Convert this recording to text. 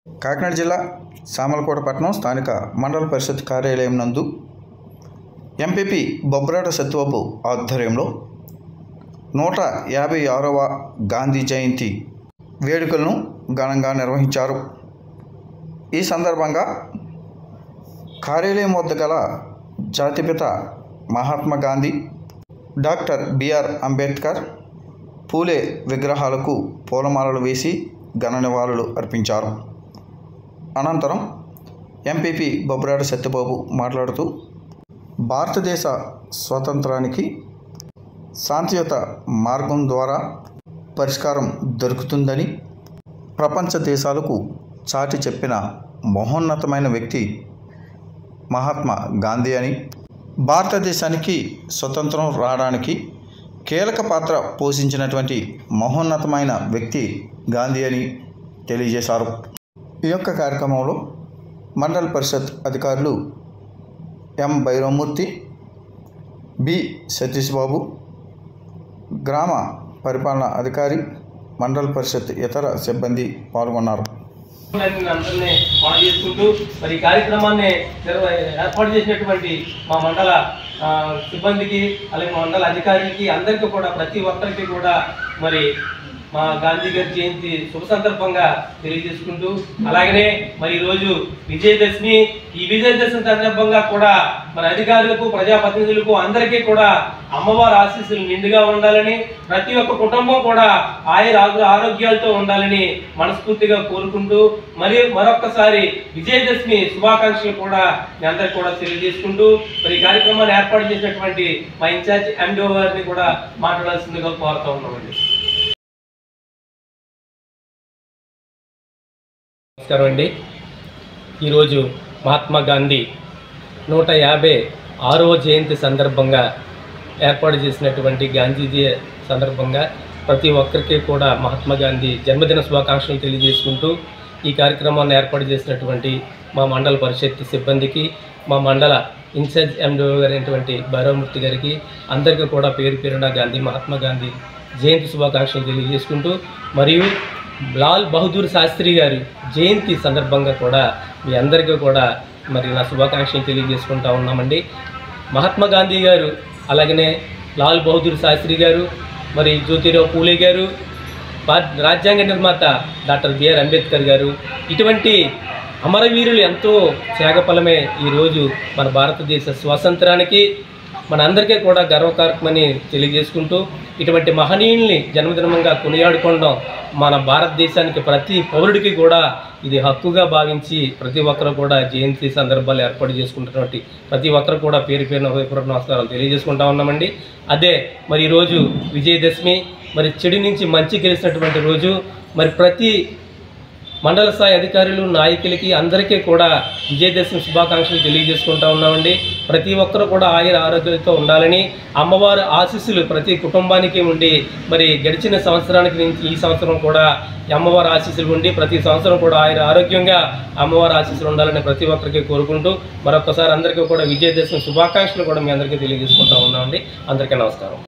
కాకినాడ జిల్లా సామలకోట పట్టణం స్థానిక మండల పరిషత్ కార్యాలయం నందు ఎంపీపీ బొబ్బరాడ సత్యబాబు ఆధ్వర్యంలో 156వ గాంధీ జయంతి వేడుకలను ఘనంగా నిర్వహించారు. ఈ సందర్భంగా కార్యాలయం వద్ద గల జాతిపిత మహాత్మా గాంధీ, డాక్టర్ బిఆర్ అంబేద్కర్, పూలే విగ్రహాలకు పూలమాలలు వేసి ఘన నివాళులు అర్పించారు. అనంతరం ఎంపీపీ బొబ్బరాడ సత్యబాబు మాట్లాడుతూ భారతదేశ స్వాతంత్రానికి శాంతియుత మార్గం ద్వారా పరిష్కారం దొరుకుతుందని ప్రపంచ దేశాలకు చాటి చెప్పిన మహోన్నతమైన వ్యక్తి మహాత్మా గాంధీ అని, భారతదేశానికి స్వతంత్రం రావడానికి కీలక పాత్ర పోషించినటువంటి మహోన్నతమైన వ్యక్తి గాంధీ అని తెలియజేశారు. ఈ యొక్క కార్యక్రమంలో మండల పరిషత్ అధికారులు ఎం భైరవమూర్తి, బి సతీష్ బాబు, గ్రామ పరిపాలనా అధికారి, మండల పరిషత్ ఇతర సిబ్బంది పాల్గొన్నారు. అందరినీ చేసుకుంటూ మరి కార్యక్రమాన్ని ఏర్పాటు చేసినటువంటి మా మండల సిబ్బందికి, అలాగే మా మండల అధికారులకి అందరికీ కూడా, ప్రతి ఒక్కరికి కూడా మరి మా గాంధీ గారి జయంతి శుభ సందర్భంగా తెలియజేసుకుంటూ, అలాగనే మరి ఈరోజు విజయదశమి, ఈ విజయదశమి సందర్భంగా కూడా మన అధికారులకు, ప్రజాప్రతినిధులకు అందరికీ కూడా అమ్మవారి ఆశీస్సులు నిండుగా ఉండాలని, ప్రతి ఒక్క కుటుంబం కూడా ఆరోగ్యాలతో ఉండాలని మనస్ఫూర్తిగా కోరుకుంటూ, మరియు మరొక్కసారి విజయదశమి శుభాకాంక్షలు కూడా మీ అందరికీ కూడా తెలియజేసుకుంటూ, మరి ఈ కార్యక్రమాన్ని ఏర్పాటు చేసినటువంటి మా ఇన్ఛార్జ్ ఎండిఓ గారిని కూడా మాట్లాడాల్సిందిగా కోరుతూ ఉన్నామండి. నమస్కారం అండి. ఈరోజు మహాత్మా గాంధీ 156వ జయంతి సందర్భంగా ఏర్పాటు చేసినటువంటి గాంధీజీ సందర్భంగా ప్రతి ఒక్కరికి కూడా మహాత్మా గాంధీ జన్మదిన శుభాకాంక్షలు తెలియజేసుకుంటూ, ఈ కార్యక్రమాన్ని ఏర్పాటు చేసినటువంటి మా మండల పరిషత్ సిబ్బందికి, మా మండల ఇన్ఛార్జ్ ఎండిఓ గారైనటువంటి భైరవమూర్తి గారికి అందరికీ కూడా పేరు పేరున మహాత్మా గాంధీ జయంతి శుభాకాంక్షలు తెలియజేసుకుంటూ, మరియు లాల్ బహదూర్ శాస్త్రి గారి జయంతి సందర్భంగా కూడా మీ అందరికీ కూడా మరి నా శుభాకాంక్షలు తెలియజేసుకుంటా ఉన్నామండి. మహాత్మా గాంధీ గారు, అలాగనే లాల్ బహదూర్ శాస్త్రి గారు, మరి జ్యోతిరావు పూలే గారు, రాజ్యాంగ నిర్మాత డాక్టర్ బిఆర్ అంబేద్కర్ గారు, ఇటువంటి అమరవీరులు ఎంతో త్యాగఫలమే ఈరోజు మన భారతదేశ స్వాతంత్రానికి మన అందరికీ కూడా గర్వకారకమని తెలియజేసుకుంటూ, ఇటువంటి మహనీయుల్ని జన్మదినంగా కొనియాడుకోవడం మన భారతదేశానికి ప్రతి పౌరుడికి కూడా ఇది హక్కుగా భావించి ప్రతి ఒక్కరు కూడా జయంతి సందర్భాలు ఏర్పాటు చేసుకుంటున్నటువంటి ప్రతి ఒక్కరు కూడా పేరు పేరున హృదయపూర్వక నమస్కారాలు తెలియజేసుకుంటా ఉన్నామండి. అదే మరి ఈరోజు విజయదశమి, మరి చెడు నుంచి మంచి గెలిచినటువంటి రోజు. మరి ప్రతి మండల స్థాయి అధికారులు, నాయకులకి అందరికీ కూడా విజయదశమి శుభాకాంక్షలు తెలియజేసుకుంటా ఉన్నామండి. ప్రతి ఒక్కరు కూడా ఆరోగ్యాలతో ఉండాలని, అమ్మవారి ఆశీస్సులు ప్రతి కుటుంబానికి ఉండి, మరి గడిచిన సంవత్సరానికి నుంచి ఈ సంవత్సరం కూడా అమ్మవారి ఆశీస్సులు ఉండి ప్రతి సంవత్సరం కూడా ఆరోగ్యంగా అమ్మవారి ఆశీస్సులు ఉండాలని ప్రతి ఒక్కరికి కోరుకుంటూ, మరొకసారి అందరికీ కూడా విజయదశమి శుభాకాంక్షలు కూడా మీ అందరికీ తెలియజేసుకుంటా ఉన్నామండి. అందరికీ నమస్కారం.